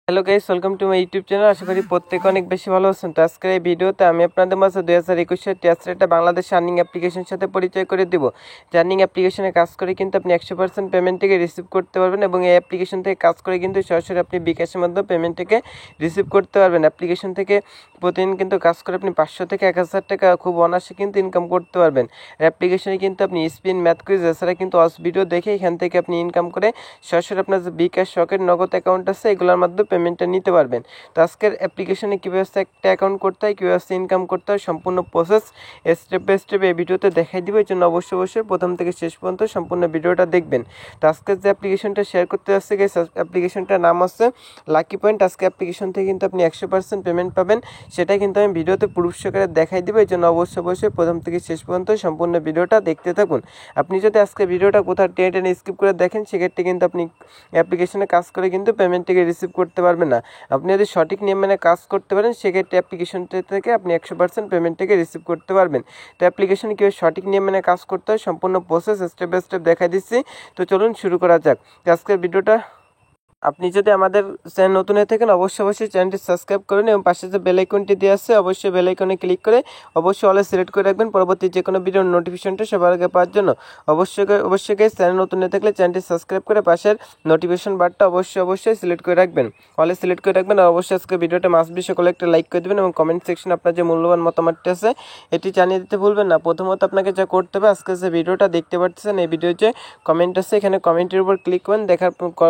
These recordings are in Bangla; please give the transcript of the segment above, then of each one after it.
Hello guys, welcome to my YouTube channel. আশা করি প্রত্যেকে অনেক বেশি ভালো আছেন। তো আজকের এই ভিডিওতে আমি আপনাদের মাঝে 2021 টেস্টরেটটা বাংলাদেশ আর্নিং অ্যাপ্লিকেশনের সাথে পরিচয় করে দিব। যে আর্নিং অ্যাপ্লিকেশনে কাজ করে কিন্তু আপনি 100% পেমেন্ট থেকে রিসিভ করতে পারবেন এবং এই অ্যাপ্লিকেশন থেকে কাজ করে কিন্তু সরাসরি আপনি বিকাশের মাধ্যমে পেমেন্ট থেকে রিসিভ করতে পারবেন। অ্যাপ্লিকেশন থেকে প্রতিদিন কিন্তু কাজ করে আপনি 500 থেকে 1000 টাকা খুব অনায়াসে কিন্তু ইনকাম করতে পারবেন। অ্যাপ্লিকেশনে কিন্তু আপনি স্পিন, ম্যাথ কুইজ এছাড়া কিন্তু অস ভিডিও দেখে এখান থেকে আপনি ইনকাম করে সরাসরি আপনার যে বিকাশ, রকেট, নগদ অ্যাকাউন্ট আছে এগুলোর মাধ্যমে পেমেন্টটা নিতে পারবেন। তো আজকের অ্যাপ্লিকেশনে কীভাবে একটা অ্যাকাউন্ট করতে হয়, কীভাবে ইনকাম করতে হয়, সম্পূর্ণ প্রসেস স্টেপ বাই স্টেপ এই ভিডিওতে দেখাই দিব। এই জন্য অবশ্যই প্রথম থেকে শেষ পর্যন্ত সম্পূর্ণ ভিডিওটা দেখবেন। তো আজকের যে অ্যাপ্লিকেশনটা শেয়ার করতে যাচ্ছে অ্যাপ্লিকেশনটার নাম হচ্ছে লাকি পয়েন্ট। আজকে অ্যাপ্লিকেশন থেকে কিন্তু আপনি 100% পেমেন্ট পাবেন, সেটা কিন্তু আমি ভিডিওতে প্রুফ সহকারে দেখাই দিব। এই জন্য অবশ্যই প্রথম থেকে শেষ পর্যন্ত সম্পূর্ণ ভিডিওটা দেখতে থাকুন। আপনি যদি আজকে ভিডিওটা কোথাও টেনে স্কিপ করে দেখেন, সেক্ষেত্রে কিন্তু আপনি অ্যাপ্লিকেশনে কাজ করে কিন্তু পেমেন্ট থেকে রিসিভ করতে পারবেন না। আপনি যদি সঠিক নিয়ম মেনে কাজ করতে পারেন, সেক্ষেত্রে অ্যাপ্লিকেশনটা থেকে আপনি 100% পেমেন্ট থেকে রিসিভ করতে পারবেন। তো অ্যাপ্লিকেশনে কীভাবে সঠিক নিয়ম মেনে কাজ করতে হয় সম্পূর্ণ প্রসেস স্টেপ বাই স্টেপ দেখাই দিচ্ছি। তো চলুন শুরু করা যাক আজকের ভিডিওটা। আপনি যদি আমাদের চ্যানেল নতুন হয়ে থাকেন, অবশ্যই চ্যানেলটি সাবস্ক্রাইব করুন এবং পাশে যে বেল আইকনটি দেওয়া আছে অবশ্যই বেল আইকনে ক্লিক করে অলে সিলেক্ট করে রাখবেন পরবর্তী যে কোনো ভিডিওর নোটিফিকেশনটা সবার আগে পাওয়ার জন্য। অবশ্যই চ্যানেল নতুন হয়ে থাকলে চ্যানেলটি সাবস্ক্রাইব করে পাশের নোটিফিকেশন বারটা অবশ্যই সিলেক্ট করে রাখবেন, অলে সিলেক্ট করে রাখবেন। আর অবশ্যই আজকে ভিডিওটা মাস্ট বি সকলে একটা লাইক করে দেবেন এবং কমেন্ট সেকশনে আপনার যে মূল্যবান মতামতটি আছে এটি জানিয়ে দিতে ভুলবেন না। প্রথমত আপনাকে যা করতে হবে, আজকে যে ভিডিওটা দেখতে পাচ্ছেন এই ভিডিওর যে কমেন্ট আছে এখানে কমেন্টের উপর ক্লিক করবেন।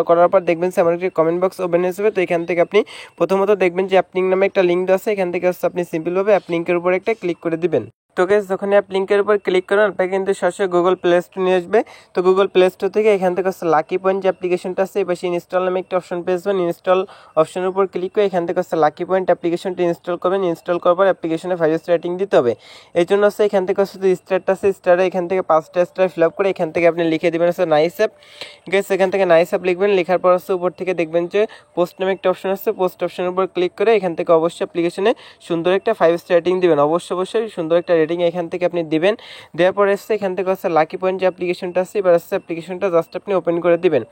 করার পর দেখবেন আমার একটি কমেন্ট বক্স ওপেন হয়ে। তো এখান থেকে আপনি প্রথমত দেখবেন যে অ্যাপ লিঙ্ক নামে একটা লিঙ্ক দেওয়া আছে, এখান থেকে আপনি সিম্পলভাবে অ্যাপ লিঙ্কের উপর একটা ক্লিক করে দিবেন। তো গাইস, যখন অ্যাপ লিঙ্কের উপর ক্লিক করবেন আপনাকে কিন্তু সরাসরি গুগল প্লে স্টোর নিয়ে আসবে। তো গুগল প্লে স্টোর থেকে এখান থেকে লাকি পয়েন্ট যে অ্যাপ্লিকেশনটা আছে এই পাশে ইনস্টল নামে একটা অপশন পেয়ে যাবেন। ইনস্টল অপশনের উপর ক্লিক করে এখান থেকে লাকি পয়েন্ট অ্যাপ্লিকেশনটা ইনস্টল করবেন। ইনস্টল করার পর অ্যাপ্লিকেশনে 5 স্টার রেটিং দিতে হবে। এই জন্য এখান থেকে স্টারটা আছে, স্টারে এখান থেকে 5টা স্টার ফিল আপ করে এখান থেকে আপনি লিখে দেবেন নাইস অ্যাপ। গাইস, এখান থেকে নাইস অ্যাপ লিখবেন। লেখার পর উপর থেকে দেখবেন যে পোস্ট নামে একটা অপশন আছে, পোস্ট অপশনের উপর ক্লিক করে এখান থেকে অবশ্যই অ্যাপ্লিকেশনে সুন্দর একটা 5 স্টার রেটিং দিবেন। অবশ্যই সুন্দর একটা রেটিং এখান থেকে আপনি দিবেন। দেওয়ার পরে এখান থেকে লাকি পয়েন্ট যে অ্যাপ্লিকেশনটা আছে এবার অ্যাপ্লিকেশনটা জাস্ট আপনি ওপেন করে দিবেন।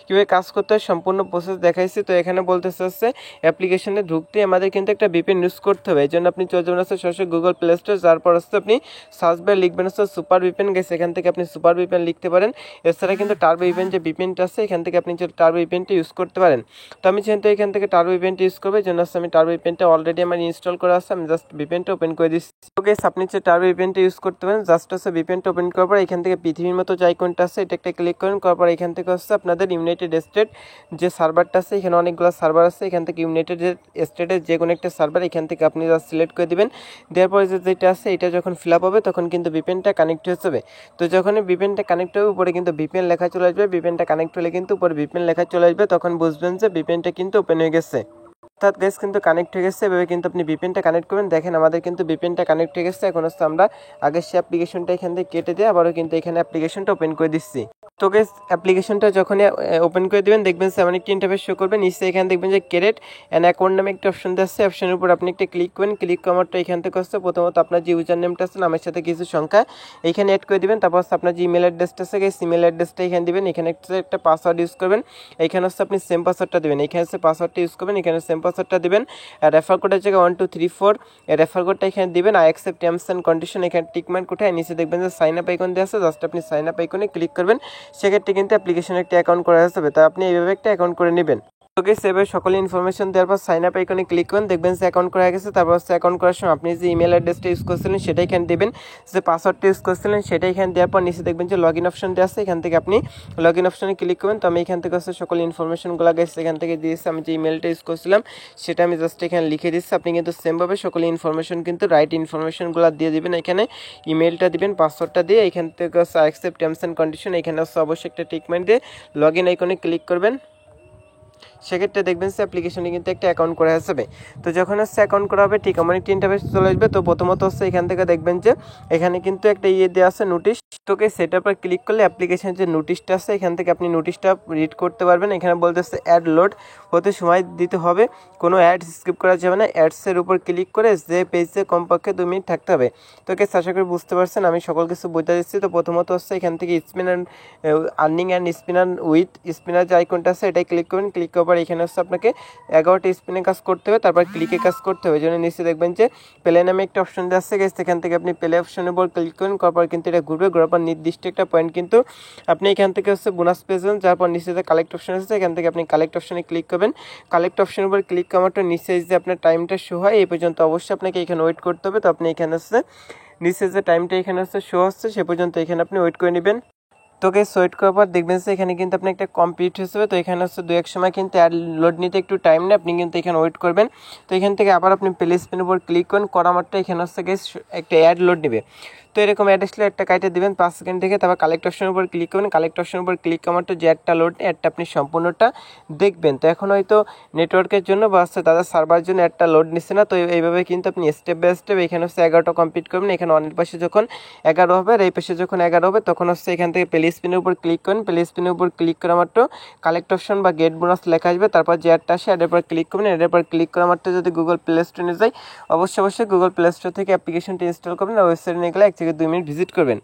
কীভাবে কাজ করতে হয় সম্পূর্ণ প্রসেস দেখাইছি। তো এখানে বলতেছে অ্যাপ্লিকেশনে ঢুকতে আমাদের কিন্তু একটা ভিপিএন ইউজ করতে হবে। এই জন্য আপনি চলে যাবেন সরাসরি গুগল প্লে স্টোর, যার পর আপনি সার্চ বারে লিখবেন সুপার ভিপিএন। গেছে এখান থেকে আপনি সুপার ভিপিএন লিখতে পারেন। এছাড়া কিন্তু টার্বো ভিপিএন যে ভিপিএনটা আছে এখান থেকে আপনি টার্বো ভিপিএনটা ইউজ করতে পারেন। তো আমি যেহেতু এখান থেকে টার্বো ভিপিএনটা ইউজ করবো, এই জন্য আমি টার্বো ভিপিএনটা অলরেডি আমার ইনস্টল করা আছে, আমি জাস্ট ভিপিএনটা ওপেন করে দিচ্ছি। তো গাইস, আপনি যে টার্বো ভিপিএনটা ইউজ করতে পারেন, জাস্ট ভিপিএনটা ওপেন করার পর এখান থেকে পৃথিবীর মতো যে আইকনটা আছে এটা একটা ক্লিক করেন। করার পর এখান থেকে আপনাদের ইউনাইটেড স্টেট যে সার্ভারটা আছে, এখানে অনেকগুলো সার্ভার আছে, এখান থেকে ইউনাইটেড স্টেটের যে কোনো একটা সার্ভার এখান থেকে আপনি জাস্ট সিলেক্ট করে দিবেন। দেওয়ার পরে যেটা আছে এটা যখন ফিল আপ হবে তখন কিন্তু ভিপিএনটা কানেক্ট হয়ে যাবে। তো যখনই ভিপিএনটা কানেক্ট হবে উপরে কিন্তু ভিপিএন লেখা চলে আসবে। ভিপিএনটা কানেক্ট হলে কিন্তু উপরে ভিপিএন লেখা চলে আসবে, তখন বুঝবেন যে ভিপিএনটা কিন্তু ওপেন হয়ে গেছে। অর্থাৎ গাইস কিন্তু কানেক্ট হয়ে গেছে। এভাবে কিন্তু আপনি ভিপিএনটা কানেক্ট করবেন। দেখেন আমাদের কিন্তু ভিপিএনটা কানেক্ট হয়ে গেছে। এখন আমরা আগে সে অ্যাপ্লিকেশনটা এখান থেকে কেটে দিয়ে আবারও কিন্তু এখানে অ্যাপ্লিকেশনটা ওপেন করে দিচ্ছি। তো গাইস, অ্যাপ্লিকেশনটা যখন ওপেন করে দিবেন দেখবেন এমন একটি ইন্টারফেস শো করবে। নিচে এখানে দেখবেন যে ক্রিয়েট অ্যান অ্যাকাউন্ট নামে একটা অপশন আছে, অপশনের উপর আপনি একটা ক্লিক করবেন। ক্লিক করারটা এখান থেকে প্রথমত আপনার যে ইউজার নেমটা আছে নামের সাথে কিছু সংখ্যা এখানে অ্যাড করে দিবেন। তারপর আপনার যে ইমেল অ্যাড্রেসটা আছে সেই ইমেল অ্যাড্রেসটা এখানে দিবেন। এখানে একটা পাসওয়ার্ড ইউজ করবেন। এখানে আপনি সেম পাসওয়ার্ডটা দিবেন। এখানে পাসওয়ার্ডটা ইউজ করবেন, এখানে সেম পাসওয়ার্ডটা দিবেন। রেফার কোডের জায়গায় 1 2 3 4 রেফার কোডটা এখানে দিবেন। I accept terms and condition এখানে টিকমার্ক কোথায় নিচে দেখবেন যে সাইন আপ আইকন দেওয়া আছে, জাস্ট আপনি সাইন আপ আইকনে ক্লিক করবেন। সেক্ষেত্রে কিন্তু অ্যাপ্লিকেশনে একটা অ্যাকাউন্ট করা যাবে। তো আপনি এইভাবে একটা অ্যাকাউন্ট করে নেবেন। ওকে, সেভাবে সকল ইনফরমেশন দেওয়ার পর সাইন আপ আইকনে ক্লিক করুন। দেখবেন যে অ্যাকাউন্ট করা গেছে। তারপর অ্যাকাউন্ট করার সময় আপনি যে ইমেল অ্যাড্রেসটা ইউজ করছিলেন সেটা এখানে দেবেন, যে পাসওয়ার্ডটা ইউজ করছিলেন সেটা এখানে দেওয়ার পর নিচে দেখবেন যে লগ ইন অপশন দেওয়া আছে, এখান থেকে আপনি লগ ইন অপশনে ক্লিক করবেন। তো আমি এখান থেকে সকল ইনফরমেশনগুলো গেছে এখান থেকে দিয়েছি। আমি যে ইমেলটা ইউজ করছিলাম সেটা আমি জাস্ট এখানে লিখে দিচ্ছি। আপনি কিন্তু সেমভাবে সকল ইনফরমেশন কিন্তু রাইট ইনফরমেশনগুলো দিয়ে দিবেন। এখানে ইমেলটা দিবেন, পাসওয়ার্ডটা দিয়ে এখান থেকে অ্যাকসেপ্ট টার্মস এন্ড কন্ডিশন এখানে অবশ্যই একটা টিকমার্ক দিয়ে লগ ইন আইকনে ক্লিক করবেন। সেক্ষেত্রে দেখবেন অ্যাপ্লিকেশনে কিন্তু একটা অ্যাকাউন্ট করা যাবে। তো যখন অ্যাকাউন্ট করা হবে ঠিক এমন একটি ইন্টারফেস চলে আসবে। তো প্রথমত এখান থেকে দেখবেন যে এখানে কিন্তু একটা দেওয়া আছে নোটিশ। তোকে সেটার পর ক্লিক করলে অ্যাপ্লিকেশনের যে নোটিশটা আছে এখান থেকে আপনি নোটিশটা রিড করতে পারবেন। এখানে বলতেছে অ্যাড লোড হতে সময় দিতে হবে, কোনো অ্যাড স্কিপ করা যাবে না। অ্যাডসের উপর ক্লিক করে যে পেজে কমপক্ষে 2 মিনিট থাকতে হবে। তো আশা করি বুঝতে পারছেন, আমি সকল কিছু বুঝতে দিচ্ছি। তো প্রথমত এখান থেকে spinner earning and spinner with spinner যে আইকনটা আছে এটাই ক্লিক করবেন। ক্লিক করার পর এখানে হচ্ছে আপনাকে 11টা স্পিনে কাজ করতে হবে, তারপর ক্লিকে কাজ করতে হবে। জন্য নিচে দেখবেন যে প্লে নামে একটা অপশন দেওয়া আছে গাইস, সেখান থেকে আপনি প্লে অপশনের উপর ক্লিক করেন, করার পর কিন্তু এটা ঘুরবে, ঘোরার পর নির্দিষ্ট একটা পয়েন্ট কিন্তু আপনি এখান থেকে হচ্ছে বোনাস পেয়ে যাবেন। যার পর নিচে যে কালেক্ট অপশন আছে এখান থেকে আপনি কালেক্ট অপশনে ক্লিক করবেন। কালেক্ট অপশনের উপর ক্লিক করার মাত্র নিচে যে আপনার টাইমটা শো হয় এই পর্যন্ত অবশ্যই আপনাকে এখানে ওয়েট করতে হবে। তো আপনি এখানে হচ্ছে নিচে যে টাইমটা এখানে হচ্ছে শো হচ্ছে সে পর্যন্ত এখানে আপনি ওয়েট করে নেবেন। তো গাইস ওয়েট করার পর দেখবেন যে এখানে কিন্তু আপনি একটা কমপ্লিট হয়ে যাবে। তো এখানে হচ্ছে 2-1 সময় কিন্তু অ্যাড লোড নিতে একটু টাইম নেয়, আপনি কিন্তু এখানে ওয়েট করবেন। তো এখান থেকে আবার আপনি প্লে স্পিনের উপর ক্লিক করেন, করা মাত্র এখানে হচ্ছে গাইস একটা অ্যাড লোড নেবে। তো এরকম অ্যাড আসলে একটা কাটে দিবেন 5 সেকেন্ড থেকে, তারপর কালেক্ট অপশনের উপর ক্লিক করবেন। কালেক্ট অপশনের উপর ক্লিক করার মাত্র যে অ্যাডটা লোড অ্যাডটা আপনি সম্পূর্ণটা দেখবেন। তো এখন হয়তো নেটওয়ার্কের জন্য বা হচ্ছে তাদের সার্ভার জন্য অ্যাডটা লোড নিচ্ছে না। তো এইভাবে কিন্তু আপনি স্টেপ বাই স্টেপ এখানে হচ্ছে 11টা কমপ্লিট করবেন। এখানে অনের পাশে যখন 11 হবে আর এই পাশে যখন 11 হবে তখন হচ্ছে এখান থেকে প্লে স্পিনের উপর ক্লিক করেন। প্লে স্পিনের উপর ক্লিক করা মাত্র কালেক্ট অপশন বা গেট বোনাস লেখা আসবে, তারপর যে অ্যাডটা আসে অ্যাডের পর ক্লিক করবেন। অ্যাডের পর ক্লিক করা মাত্র যদি গুগল প্লে স্টোরে যায় অবশ্যই গুগল প্লে স্টোর থেকে অ্যাপ্লিকেশনটি ইনস্টল করবেন আর ওয়েবসাইটে নিয়ে গেলে 1 থেকে 2 মিনিট ভিজিট করবেন।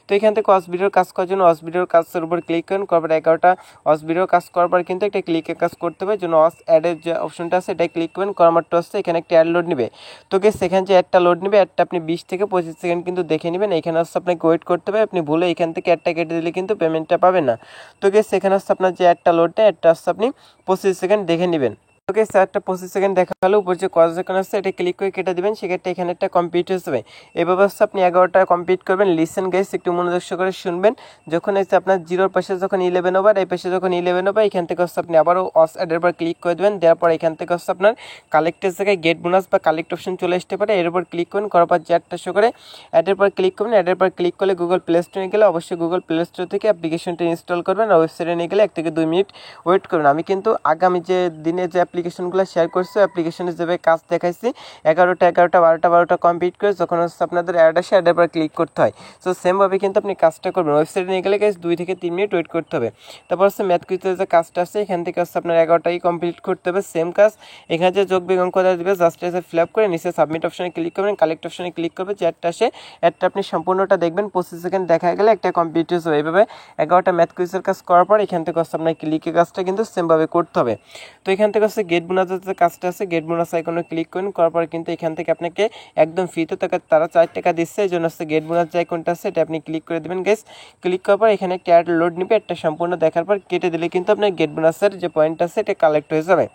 তো এখান থেকে অস ভিডিওর কাজ করার জন্য অস ভিডিওর কাজের উপর ক্লিক করেন, করার 11টা অস ভিডিওর কাজ করার পর কিন্তু একটা ক্লিকে কাজ করতে হবে। জন্য অস অ্যাডের যে অপশনটা আছে এটাই ক্লিক করবেন, করার মাত্র হচ্ছে এখানে একটা অ্যাড লোড নেবে। তো গেস সেখানে যে অ্যাডটা লোড নেবে অ্যাডটা আপনি 20 থেকে 25 সেকেন্ড কিন্তু দেখে নেবেন। এখানে হচ্ছে আপনাকে ওয়েট করতে হবে, আপনি ভুলে এখান থেকে অ্যাডটা কেটে দিলে কিন্তু পেমেন্টটা পাবেন না। তো গেস সেখানে হচ্ছে আপনার যে অ্যাডটা লোড নেয় অ্যাডটা হচ্ছে আপনি 25 সেকেন্ড দেখে নেবেন। ওকে স্যারটা 25 সেকেন্ড দেখালো, উপর যে কজ আইকন আছে এটা ক্লিক করে কেটে দিবেন, সেক্ষেত্রে এখানে একটা কমপ্লিট হয়ে যাবে। এভাবে হচ্ছে আপনি 11টা কমপ্লিট করবেন। লিসেন গাইস একটু মনোযোগ করে শুনবেন। যখন হচ্ছে আপনার জিরোর পাশে যখন 11 হবে এই পাশে যখন 11 হবে এখান থেকে হচ্ছে আপনি আবারও অস অ্যাডের পর ক্লিক করে দেবেন। দেওয়ার পর এখান থেকে হচ্ছে আপনার কালেক্টের জায়গায় গেট বোনাস বা কালেক্ট অপশন চলে আসতে পারে। এর উপর ক্লিক করুন, করার পর যে অ্যাডটা শো করে অ্যাডের পর ক্লিক করবেন। অ্যাডের পর ক্লিক করলে গুগল প্লে স্টোরে গেলে অবশ্যই গুগল প্লে স্টোর থেকে অ্যাপ্লিকেশনটা ইনস্টল করবেন আর ওয়েবসাইটে নিয়ে গেলে 1 থেকে 2 মিনিট ওয়েট করবেন। আমি কিন্তু আগামী যে দিনে যে অ্যাপ্লিকেশনগুলো শেয়ার করছি অ্যাপ্লিকেশনে যেভাবে কাজ দেখাইছি 11টা কমপ্লিট করে যখন হচ্ছে আপনাদের অ্যাড আসে অ্যাডের পর ক্লিক করতে হয়। সো সেমভাবে কিন্তু আপনি কাজটা করবেন। ওয়েবসাইটে নিয়ে গেলে 2 থেকে 3 মিনিট ওয়েট করতে হবে। তারপর হচ্ছে ম্যাথ কুইজের যে কাজটা আছে এখান থেকে হচ্ছে আপনার 11টাই কমপ্লিট করতে হবে। সেম কাজ এখানে যে যোগ বিয়োগ অঙ্ক দেবে জাস্ট এসে ফিল আপ করে নিচে সাবমিট অপশনে ক্লিক করবেন, কালেক্ট অপশনে ক্লিক করবে, যে অ্যাডটা আসে অ্যাডটা আপনি সম্পূর্ণটা দেখবেন। 25 সেকেন্ড দেখা গেলে একটা কমপ্লিট হয়ে যাবে। এইভাবে 11টা ম্যাথ কুইজের কাজ করার পর এখান থেকে হচ্ছে আপনার ক্লিকের কাজটা কিন্তু সেমভাবে করতে হবে। তো এখান থেকে হচ্ছে গেট বোনাসের যে কাজটা আছে গেট বোনাস আইকনে ক্লিক করুন, করার পর কিন্তু এখান থেকে আপনাকে একদম ফ্রিতে তারা 4 টাকা দিচ্ছে, এই জন্য হচ্ছে গেট বোনাস যে আইকনটা আছে এটা আপনি ক্লিক করে দেবেন গাইস। ক্লিক করার পর এখানে একটা অ্যাড লোড নেবে, একটা সম্পূর্ণ দেখার পর কেটে দিলে কিন্তু আপনার গেট বোনাসের যে পয়েন্ট আছে এটা কালেক্ট হয়ে যাবে।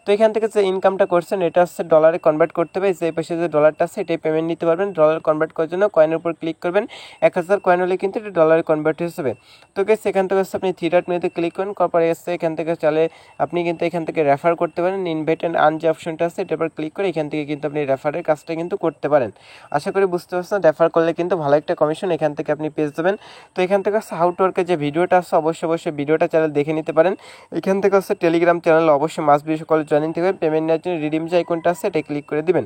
তো এখান থেকে যে ইনকামটা করছেন এটা হচ্ছে ডলারে কনভার্ট করতে হবে। এই পাশে যে ডলারটা আছে এটাই পেমেন্ট নিতে পারবেন। ডলার কনভার্ট করার জন্য কয়েনের উপর ক্লিক করবেন, 1000 কয়েন হলে কিন্তু এটা ডলারে কনভার্ট হয়ে যাবে। তো গাইস এখান থেকে হচ্ছে আপনি 3 ডট মেনুতে ক্লিক করুন, করার পরে এসে এখান থেকে চলে আপনি কিন্তু এখান থেকে রেফার করতে পারেন। ইনভাইট এন্ড আর্ন যে অপশনটা আছে এটার উপর ক্লিক করে এখান থেকে কিন্তু আপনি রেফারের কাজটা কিন্তু করতে পারেন। আশা করি বুঝতে পারছেন, রেফার করলে কিন্তু ভালো একটা কমিশন এখান থেকে আপনি পেয়ে যাবেন। তো এখান থেকে হচ্ছে হাউ টু ওয়ার্কের যে ভিডিওটা আছে অবশ্যই ভিডিওটা চ্যানেল দেখে নিতে পারেন। এখান থেকে হচ্ছে টেলিগ্রাম চ্যানেল অবশ্যই মাস্ট বি সকলে জয়েন থেকে পেমেন্ট নেওয়ার জন্য রিডিম যে আইকনটা আছে এটা ক্লিক করে দিবেন।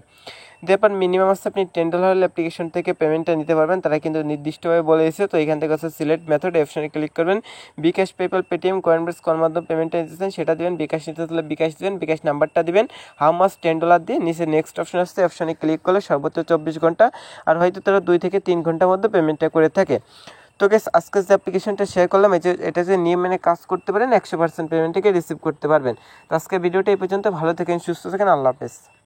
দেওয়ার মিনিমাম হচ্ছে আপনি $10 অ্যাপ্লিকেশন থেকে পেমেন্টটা নিতে পারবেন, তারা কিন্তু নির্দিষ্টভাবে বলে দিয়েছে। তো এখান থেকে হচ্ছে সিলেক্ট মেথড অপশনে ক্লিক করবেন। বিকাশ, পেপ্যাল, পেটিএম, কয়েনবেস কোন মাধ্যমে পেমেন্টটা নিতেছেন সেটা দিবেন। বিকাশ নিতে হলে বিকাশ দিবেন, বিকাশ নাম্বারটা দিবেন, হাউ মাস $10 দিয়ে নিচে নেক্সট অপশন আসছে অপশনে ক্লিক করলে সর্বোচ্চ 24 ঘন্টা আর হয়তো তারা 2 থেকে 3 ঘন্টার মধ্যে পেমেন্টটা করে থাকে। তো গাইস আজকে যে অ্যাপ্লিকেশনটা শেয়ার করলাম এটা যে নিয়ম মেনে কাজ করতে পারেন 100% পেমেন্টটাকে রিসিভ করতে পারবেন। তো আজকে ভিডিওটা এই পর্যন্ত, ভালো থাকেন, সুস্থ থাকেন, আল্লাহ হাফেজ।